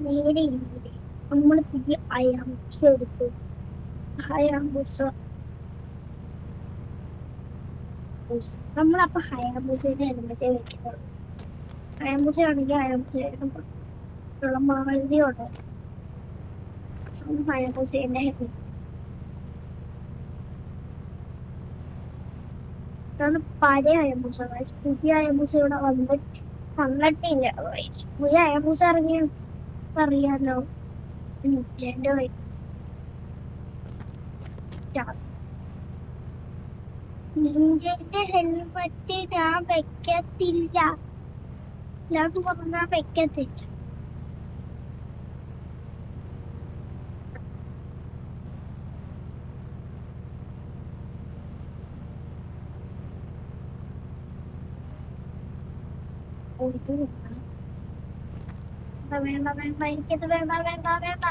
നേരെ നമ്മൾ പുതിയ അയാംബുസ എടുത്തു. നമ്മളപ്പോ ഹയാബുസയുടെ ഹെൽമെറ്റേ വെക്കുന്നുള്ളൂ. ഹയാബുസ ആണെങ്കിൽ ഹയാബുസ മാരുതിയുണ്ട്. ഹയാബുസയുടെ ഹെൽമെറ്റ് ഇതാണ് പഴയ ഹയാബുസ. പുതിയ ഹയാബുസ ഇവിടെ വന്നിട്ടില്ല. പുതിയ ഹയാബുസ ഇറങ്ങിയ അറിയാലോ, നിഞ്ചന്റെ നിഞ്ചന്റെ ഹെൽമെറ്റ് ഞാൻ വെക്കത്തില്ല. ഇല്ലാന്ന് പറഞ്ഞാൽ വെക്കത്തില്ല. വേണ്ട വേണ്ട, എനിക്കത് വേണ്ട വേണ്ട വേണ്ട.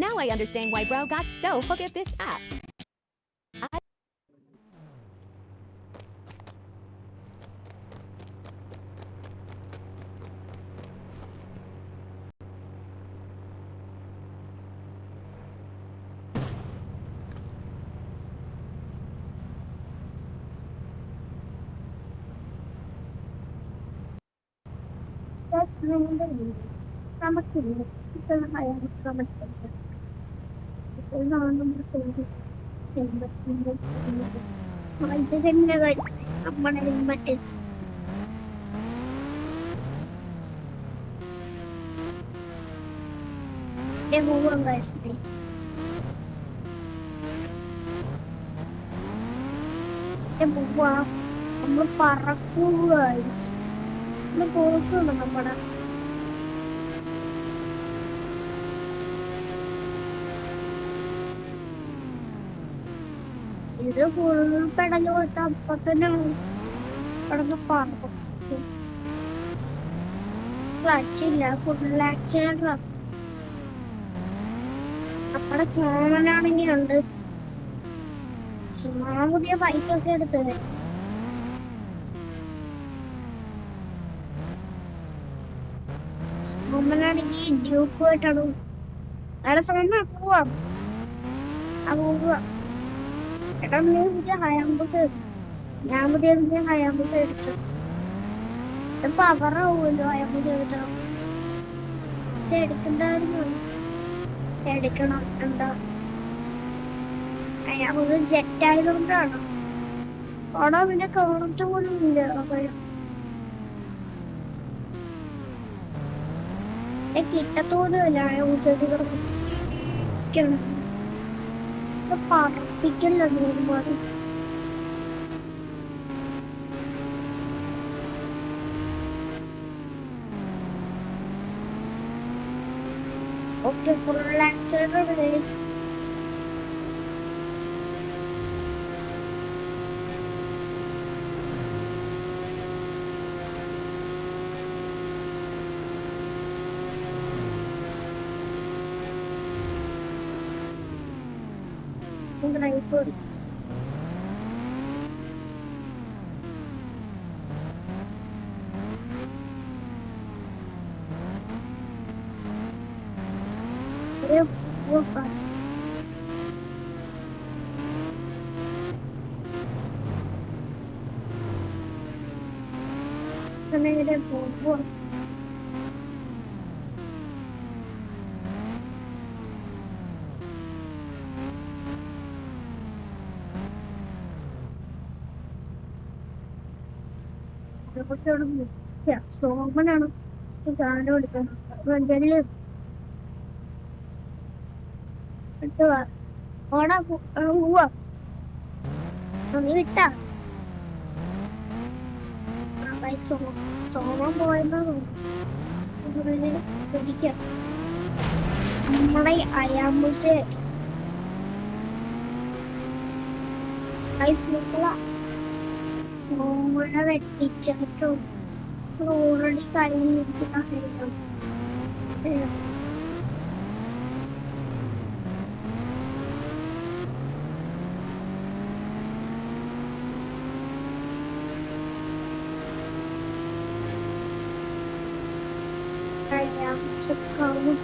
Now I understand why Bro got so hooked at this app. നമുക്കില്ല ഇപ്പോൾ മനസ്സിലാക്കാം. ഇപ്പോൾ നമ്മൾ നമ്മുടെ ഹെൽമെറ്റ് പോകാൻ കഴിച്ചിട്ടേ പോവാ. നമ്മൾ പറക്കുക പോകുന്നു. നമ്മുടെ ഇത് ഫുൾ പെടല് കൊടുത്ത അപ്പൊ തന്നെ കിടന്ന് പറക്കും. ക്ലച്ചില്ല, ഫുൾ ആക്സിഡന്റ്. നമ്മുടെ സോമനാണെങ്കിൽ ഉണ്ട്. സോമ പുതിയ ബൈക്കൊക്കെ എടുത്തത്. സോമനാണെങ്കിൽ ഡ്യൂക്ക് പോയിട്ടാണ്. അവിടെ സോമ പോവാം. എടാ നീ പുതിയ ഹയാബുസ, ഞാൻ പുതിയ ഹയാബുസ എടുത്തു. പവറാവുമല്ലോ ഹയാബുസ എടുക്കണം. എടുക്കണ്ടായിരുന്നു. എടുക്കണം. എന്താ ഹയാബുസ ജെറ്റ് ആയതുകൊണ്ടാണ്. അവിടെ പിന്നെ കാണത്ത് പോലും ഇല്ല. കിട്ടത്തോന്നുമില്ല ഹയാബുസ പറപ്പിക്കല്ലോ ഒരുപാട്. Okay, full accident. ഡ്രൈവർ നേരെ പോകും. സോമനാണ് സാധനം എടുക്കുന്നത്. ഓടാ പോവാ. നീ വിട്ടാ സോമം പോയെന്നോ പിടിക്കാം. നമ്മളെ അയാമ്പുസ സോമനെ വെട്ടിച്ചിട്ടും ഓൾറെഡി കഴിഞ്ഞിരിക്കുന്ന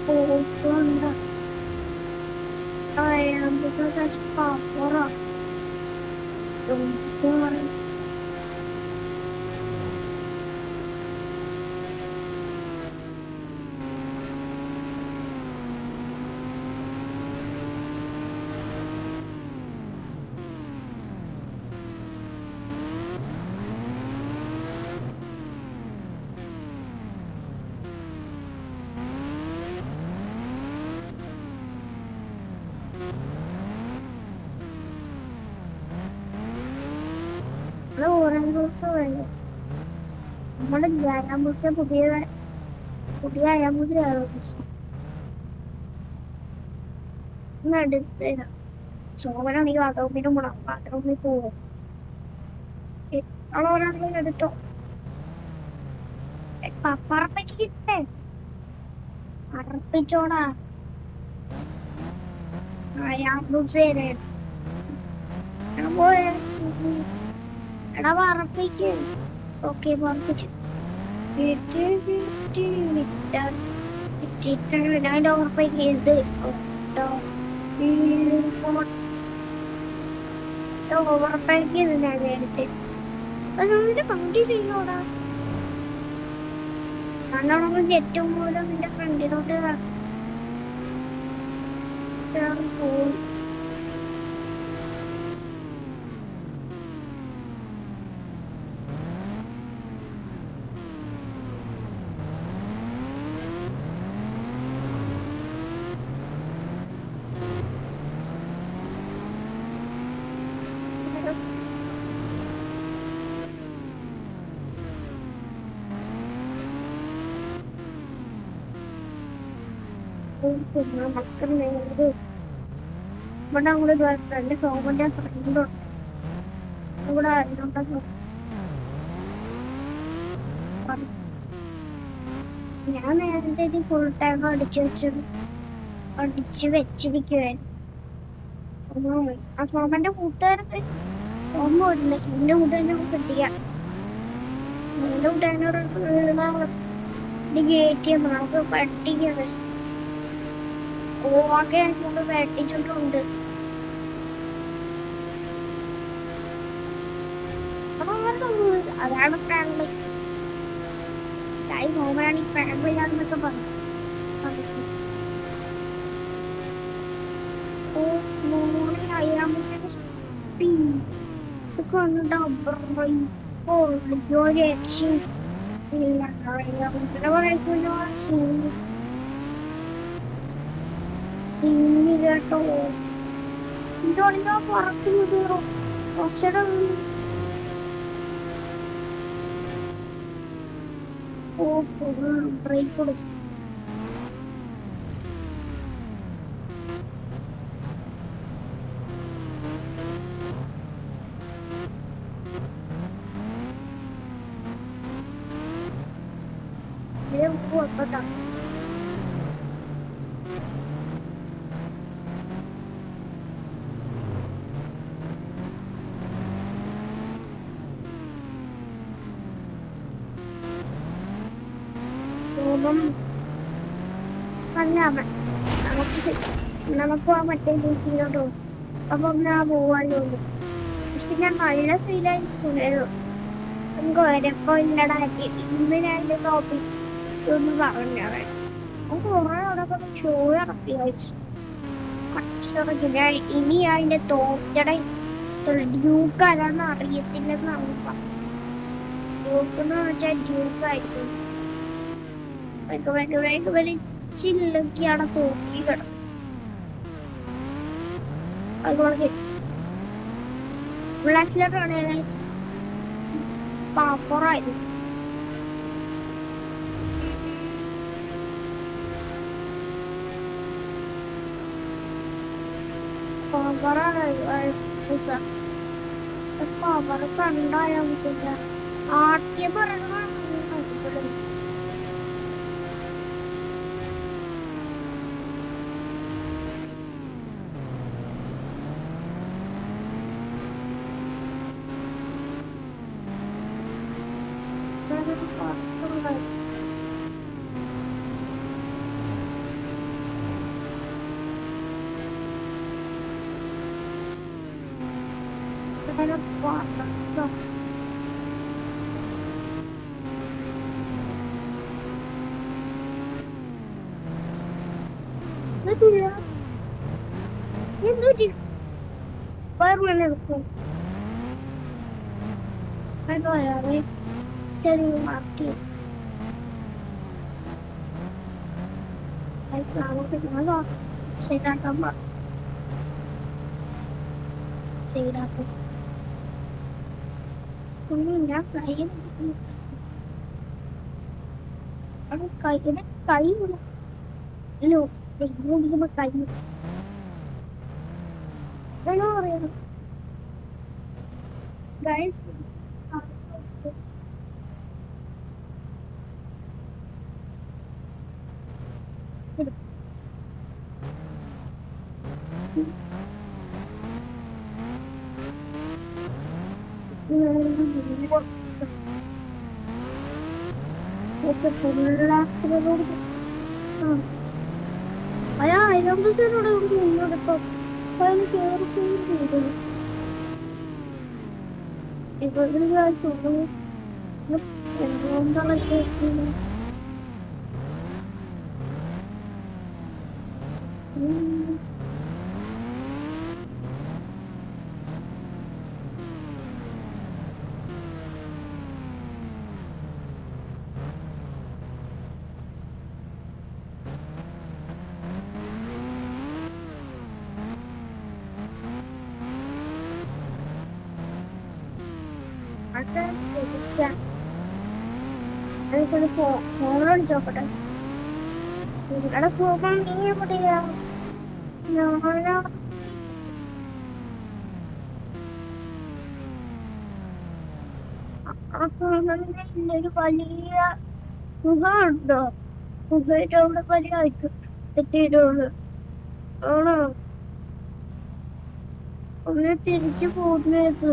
പോകുന്നുണ്ട്. നമ്മുടെ വ്യായാമത്തെ പുതിയ വ്യായാമം എടുത്ത് സോമനാണെങ്കിൽ ബാത്റൂമിനും പോണം. ബാത്റൂമിൽ പോകും. അവളോരാണെങ്കിൽ എടുത്തോ. പപ്പറപ്പയ്ക്ക് കിട്ടേ അറപ്പിച്ചോടാ. എടാ പറപ്പിക്ക്. ഓക്കെ പറപ്പിച്ചു. ഞാൻ ഉറപ്പാക്കി ഇത് ഉറപ്പാക്കിയത് ഞാൻ എടുത്ത് അതിന്റെ വണ്ടിയില്ലോടാ. കാരണം ഏറ്റവും മൂലം നിന്റെ ഫ്രണ്ടിനോട്ട് പോയി. ഇവിടെ അങ്ങോട്ട് ഫ്രണ്ട് സോമന്റെ ഫ്രണ്ടുണ്ട്. ഇവിടെ ആരുണ്ടെന്ന് ഞാൻ നേരത്തെ ഫുൾ ടൈം അടിച്ചു വെച്ചിരിക്കുവായിരുന്നു. ആ സോമന്റെ കൂട്ടുകാരൊക്കെ സോമ പോയിട്ടുണ്ട്. സോമന്റെ കൂട്ടുകാരനെ കിട്ടിയ എന്റെ കൂട്ടുകാരനോട് ഗേറ്റ് നമുക്ക് പഠിക്കാൻ ഓക്കെ വെട്ടിച്ചിട്ടുണ്ട്. അതാണ് ഫാമിലി. സോമനാണ് ഈ ഫാമിലിയാണെന്നൊക്കെ പറഞ്ഞു. കേട്ടോ ഇതോടിഞ്ഞോ പറക്കുന്നത് കുറച്ചേരം ബ്രേക്ക് കൊടുക്കും. നമുക്ക് ആ മറ്റേ ബീച്ചിലോട്ട് പോകും. അപ്പൊ ഞാൻ പോവാല്ലോ. പക്ഷെ ഞാൻ നല്ല സ്പീഡായി പോയത്. നമുക്ക് ഒരപ്പോ ഇല്ലടാക്കി ഇന്ന് ഞാൻ എന്റെ ടോപ്പിക് ഒന്ന് പറഞ്ഞാൽ കുറെ അവിടെ ഷോ ഇറക്കി കഴിച്ചു. ഇനി അതിന്റെ തോറ്റടെ ഡ്യൂക്ക് അല്ലാന്ന് അറിയത്തില്ലെന്നാണ് ഡ്യൂക്ക് എന്ന് വെച്ചാൽ ഡ്യൂക്ക് ആയിരിക്കും. ചില്ലൊക്കെയാണ് തോക്കി കിടക്കും. അതുകൊണ്ട് ബ്ലാക്കിലോട്ടാണ് പാപ്പറായത്. പാപ്പറാണ് പാപ്പറ കണ്ടായ ആദ്യം പറയണ ചെറിയ മാറ്റി ശരിയാക്കാൻ ശരിയാക്കും ഞാൻ കയ്യിൽ കയ്യിലെ കൈ ഇല്ലോ ഇരിക്കുമ്പോ കൈ എന്താ പറയുന്നത് ഗൈസ് അയാ അയൽവക്കത്തിനോട് മുന്നോട്ടിപ്പോ അതിന് കേറി ചെയ്തു ഇപ്പൊ എന്തുകൊണ്ടാണ് ഫോണോട് ചോക്കട്ടെ ഇവിടെ പോകാൻ നീ എവിടെയാ ഞാനാ ആ ഫോണിന്റെ ഒരു വലിയ ഗുഹ ഉണ്ടോ ഗുഹയുടെ അവിടെ വലിയ എത്തിയിട്ടുണ്ട് ആണോ ഒന്ന് തിരിച്ചു പോകുന്നത്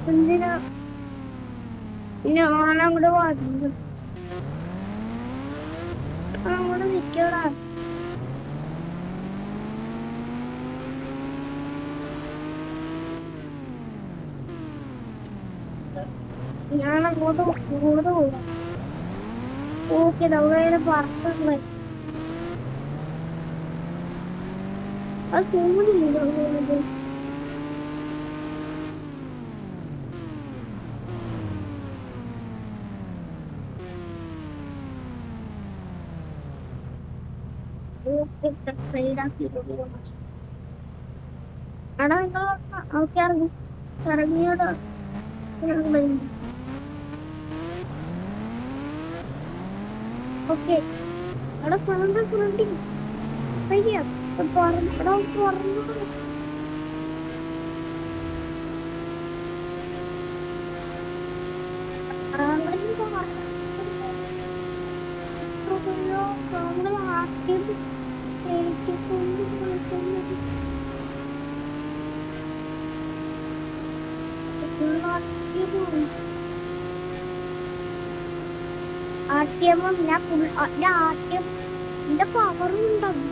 എന്തിനാ ഞാനങ്ങോട്ട് വന്നു അങ്ങോട്ട് നിക്കടാ ഞാനങ്ങോട്ട് അങ്ങോട്ട് പോവാം ഓക്കെ അവിടെ പറഞ്ഞത് അത് തോന്നില്ല ആൾക്കാർക്ക് ഇറങ്ങിയോട് ഓക്കെ അവിടെ ഫ്രണ്ട് ഫ്രണ്ടിൽ പറഞ്ഞു ആക്കിയത് ആദ്യമോ ഞാൻ ആദ്യം എന്റെ പവറുണ്ടാകും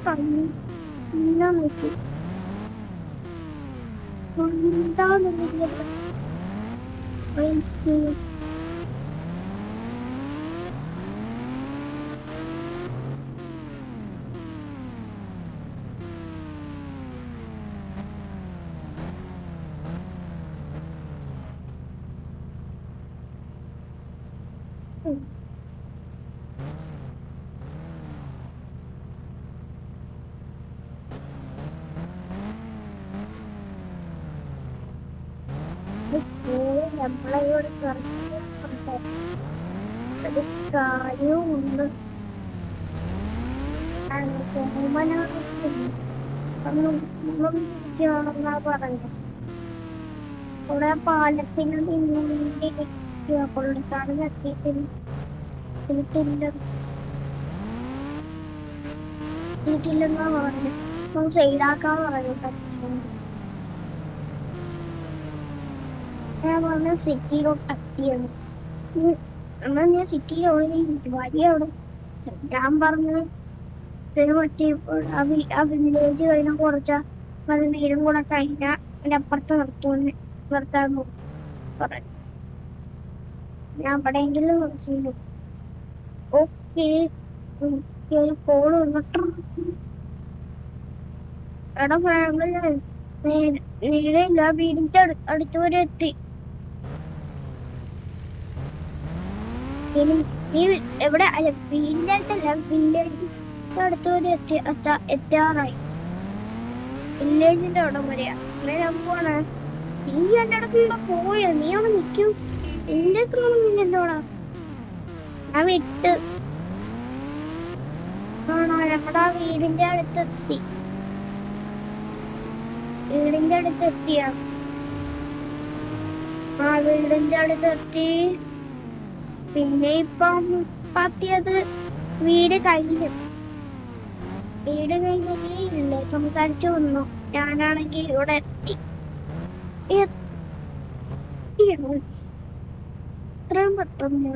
തന്നെ നോക്കി നമ്മളോട് കാര്യവുമുണ്ട് പറഞ്ഞു ഇവിടെ പാലത്തിന് പുള്ളിക്കാരൻ എത്തിയിട്ടില്ല എത്തിയിട്ടില്ലെന്നാ പറഞ്ഞു. സൈഡാക്കാൻ പറഞ്ഞു. ഞാൻ പറഞ്ഞ സിറ്റിയിലോട്ട് എത്തിയെന്ന്. എന്നാ ഞാൻ സിറ്റിയിലോട് വലിയ അവിടെ ഞാൻ പറഞ്ഞു മറ്റേ ആ വില്ലേജ് കഴിഞ്ഞ കുറച്ച വീടും കൂടെ കഴിഞ്ഞ അതിന്റെ അപ്പുറത്ത് നിർത്താൻ പറഞ്ഞു. ഞാൻ എവിടെയെങ്കിലും നിർത്തിയിരുന്നു. ഓക്കെ കോള് വന്നിട്ട് എടാ നേരെയില്ല വീടിന്റെ അടുത്തുവരെ എത്തി. നീ എവിടെ അല്ല വീടിന്റെ അടുത്തല്ല വില്ലേജിന്റെ അടുത്തുവരെ എത്താറായി. വില്ലേജിന്റെ അവിടെ വരെയാ. ഞാൻ പോണേ. നീ എന്റെ അടുത്ത് ഇവിടെ പോയോ? നീ അവിടെ നിൽക്കും. എന്റെ അടുത്തൊന്നും നിന്നോടാ ഞാൻ വിട്ട്. ആണോ? ഞങ്ങളുടെ വീടിന്റെ അടുത്തെത്തി. വീടിന്റെ അടുത്തെത്തിയാ? ആ വീടിന്റെ അടുത്തെത്തി. പിന്നെ ഇപ്പം പറ്റിയത് വീട് കഴിഞ്ഞു. വീട് കഴിഞ്ഞില്ലേ സംസാരിച്ചു വന്നു. ഞാനാണെങ്കിൽ ഇവിടെ എത്തി. ഇത്രയും പെട്ടെന്ന്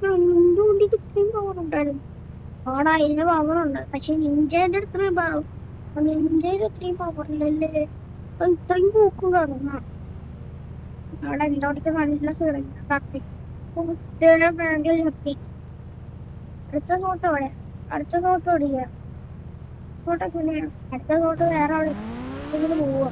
എന്തുകൊണ്ട് ഇത്രയും പവറുണ്ടായിരുന്നു? അവിടെ അതിന് പവറുണ്ട്. പക്ഷെ നിഞ്ചേന്റെ ഇത്രയും പവർ നിഞ്ചേന്റെ ഇത്രയും പവറില്ലല്ലേ? ഇത്രയും പൂക്കും കടന്ന അവിടെ എന്തോടത്ത് നല്ല സുരക്ഷ. ബാങ്കിൽ നിർത്തി. അടുത്ത ഫോട്ടോ അവിടെ. അടുത്ത ഫോട്ടോ ഓടിക്കുക. ഫോട്ടോ പിന്നെയാണ്. അടുത്ത ഫോട്ടോ വേറെ അവിടെ പോവുക.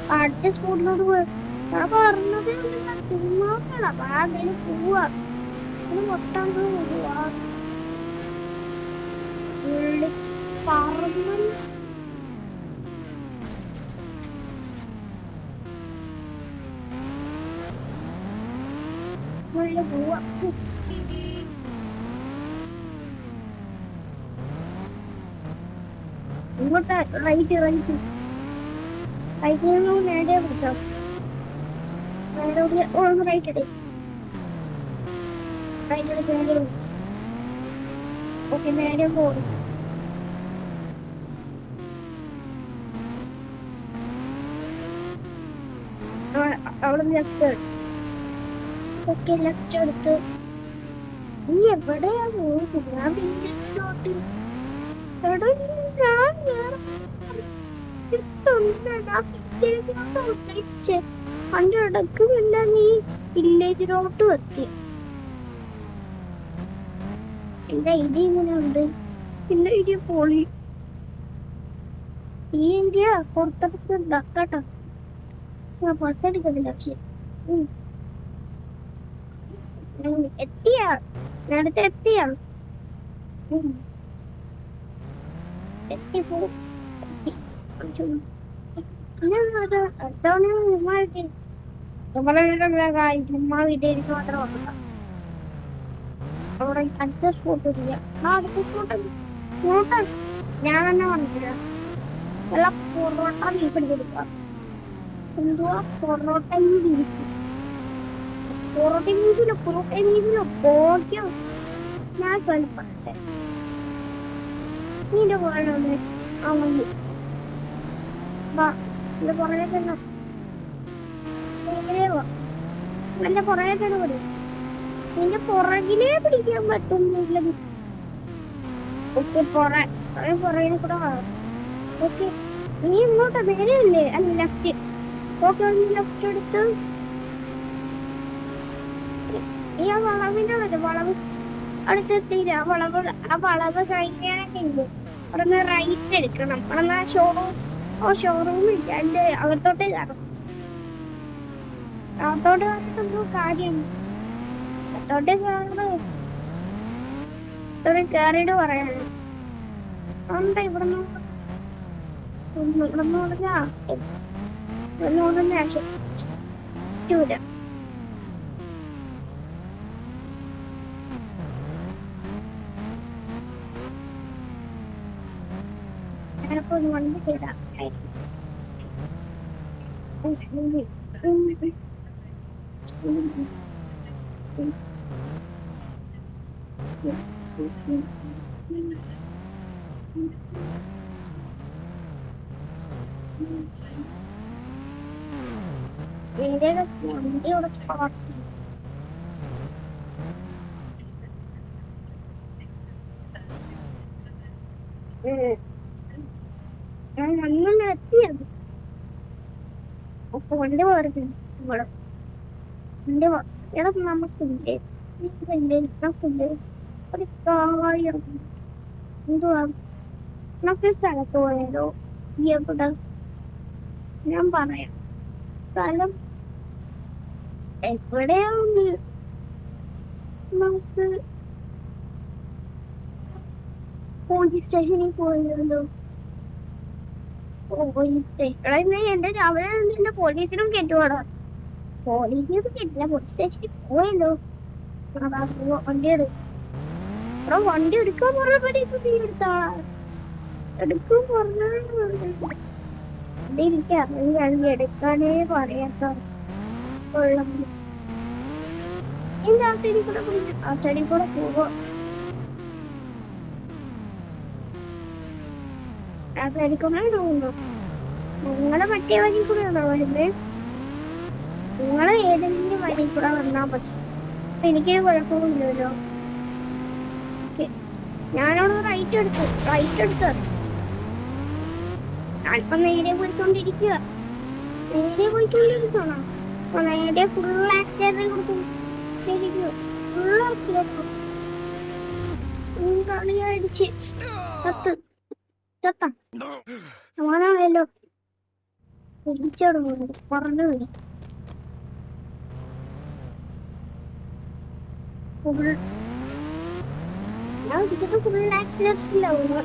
അടുത്ത സ്കൂളിലോട്ട് പോയി. ഞാൻ പറഞ്ഞത് ചുമ്മാ ബാഗിൽ പോവാ. മൊത്തം പോവാ. പറമ്പ് പോവാ. ഇങ്ങോട്ട് റൈറ്റ് നേരെ പിടിച്ചോ. റൈറ്റ് ഇടേ. റൈറ്റ് എടുത്ത് നേരെ ഓക്കെ നേരെ പോകും. അവിടെ ലെഫ്റ്റ്. ഓക്കെ ലെഫ്റ്റ് എടുത്ത്. നീ എവിടെയാ പോകുന്നത്? ഞാൻ വീട്ടിലോട്ട്. എടാ ഞാൻ വേറെ ഉദ്ദേശിച്ചേ. അതിന്റെ ഇടക്ക് പിന്നെ നീ വില്ലേജിലോട്ട് എത്തി. എന്റെ ഐഡിയ ഇങ്ങനെയുണ്ട്. പിന്നെ ഐഡിയ പോളി. ഈ ഐഡിയ പുറത്തെടുത്ത് ഉണ്ടാക്കാട്ടോ. ഞാൻ പുറത്തെടുക്കുന്നില്ല. പക്ഷെ എത്തിയാ നേരത്തെ എത്തിയാ എത്തിപ്പോ അടുത്തവണ ഉമ്മ വീട്ടിലേക്ക് മാത്രം വന്നില്ല. അവിടെ അടുത്ത സ്പോട്ട് ഇല്ല. അടുത്ത സ്പോട്ട് ഞാൻ തന്നെ വന്നിട്ടില്ല. എല്ലാം പൊറോട്ട നീ പിടിച്ചെടുക്കുക. എന്തുവാ പൊറോട്ട പൊറോട്ടയിലോ ബോഗ്യോ. ഞാൻ സ്വന്തം നിന്റെ പോലെ ആ മതി. എന്റെ പുറകെ തന്നെ എന്റെ പുറകെ തന്നെ വരും. നിന്റെ പുറകിലേ പിടിക്കാൻ പറ്റുന്നില്ല. ഓക്കെ പുറകിനെ കൂടെ ഓക്കെ. നീ ഇങ്ങോട്ട് നേരെയല്ലേ? അല്ല ലെഫ്റ്റ്. ഓക്കെ ലെഫ്റ്റ് എടുത്ത് ഈ ആ വളവിന്റെ വളവ് അടുത്തെത്തിയില്ല. ആ വളവ് കഴിഞ്ഞാണെങ്കിൽ അവിടെ റൈറ്റ് എടുക്കണം. അവിടെ ഷോറൂം ഇല്ല. എന്റെ അകത്തോട്ട് കയറും. അകത്തോട്ട് കയറിട്ടൊന്നും കാര്യം. അകത്തോട്ട് കയറിയിട്ട് പറയാണ് എന്താ ഇവിടുന്ന് ആവശ്യം. ഞാനിപ്പോ വണ്ടി ചെയ്താ എന്റെ വണ്ടി ഇവിടെ പാർക്ക് ഞാൻ അങ്ങനെ എത്തിയത് അപ്പൊ വണ്ടി പറഞ്ഞു ഇവിടെ വണ്ടി എടാ നമുക്കില്ലേ എനിക്കില്ലേ ഒരു കാര്യം എന്തുവാ നമുക്ക് സ്ഥലത്ത് പോയാലോ എവിടെ ഞാൻ പറയാം സ്ഥലം എവിടെയാണ് നമുക്ക് പോലീസ് സ്റ്റേഷനിൽ പോയല്ലോ പോലീസ് സ്റ്റേഷൻ എന്റെ അവിടെ എന്റെ പോലീസിനും കെട്ടുവാടാ പോലീസിനും കെട്ടില്ല പോലീസ് സ്റ്റേഷനിൽ പോയല്ലോ വണ്ടി എടുക്കും വണ്ടി എടുക്കാൻ പറഞ്ഞ നീ എടുത്താളാ എടുക്കും പറഞ്ഞ എനിക്ക് അറിയാം എടുക്കാനേ പറയാത്ത എന്റെ ആ സൈഡിൽ കൂടെ ആ സൈഡിൽ കൂടെ പോവോ ആ സൈഡിൽ കൂടെ തോന്നുന്നു നിങ്ങളെ മറ്റേ വഴി കൂടെയാണോ വരുന്നത് നിങ്ങളെ ഏതെങ്കിലും വഴി കൂടെ വന്നാൽ പറ്റും എനിക്ക് കുഴപ്പമില്ലല്ലോ ഞാനവിടെ റൈറ്റ് എടുത്ത് ഞാനിപ്പോ നേരെ പോയിക്കൊണ്ടിരിക്കുക അപ്പൊ നേരെ ഫുൾ ആക്സിഡന്റ് കൊടുത്തിരിക്കുക ഫുൾ ആക്സിഡന്റ് കളിയടിച്ച് ചത്ത സമാധാനമല്ലോ പിടിച്ചോടുന്നു പറഞ്ഞു വരും ഞാൻ പിടിച്ചപ്പോ ഫുൾ ആക്സിഡന്റിലാവും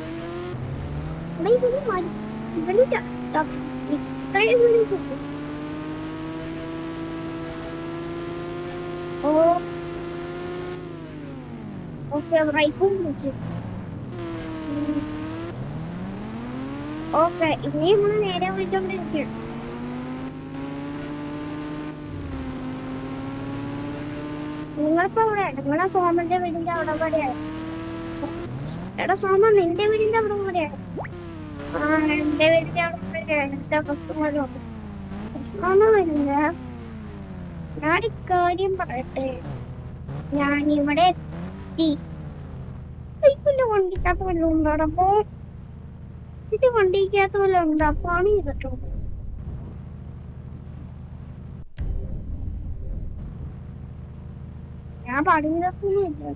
ഓക്കെ റൈഫിൾ വെച്ച് ഓക്കെ ഇനി നമ്മള് നേരെ വിളിച്ചോണ്ടിരിക്കും നിങ്ങളിപ്പോ എവിടെയാണ് നിങ്ങളെ സോമന്റെ വീടിന്റെ അവിടെ വരെയാണ് എടാ സോമ നിന്റെ വീടിന്റെ അവിടെ വരെയാണ് എന്റെ വീടിന്റെ അവിടെ വരെയാണ് എന്റെ പ്രശ്നമല്ലോ പ്രശ്നമൊന്നും വരില്ല ഞാനൊരു കാര്യം പറയട്ടെ ഞാൻ ഇവിടെ എത്തി ഇപ്പൊ വണ്ടിക്കകത്ത് വല്ലതും ഉണ്ടോ അപ്പൊ ഇത് വണ്ടിക്കകത്ത് വല്ലതും ഉണ്ടോ പണി ചെയ്തിട്ടോ ഞാൻ പണി ചെയ്തൊന്നുമില്ല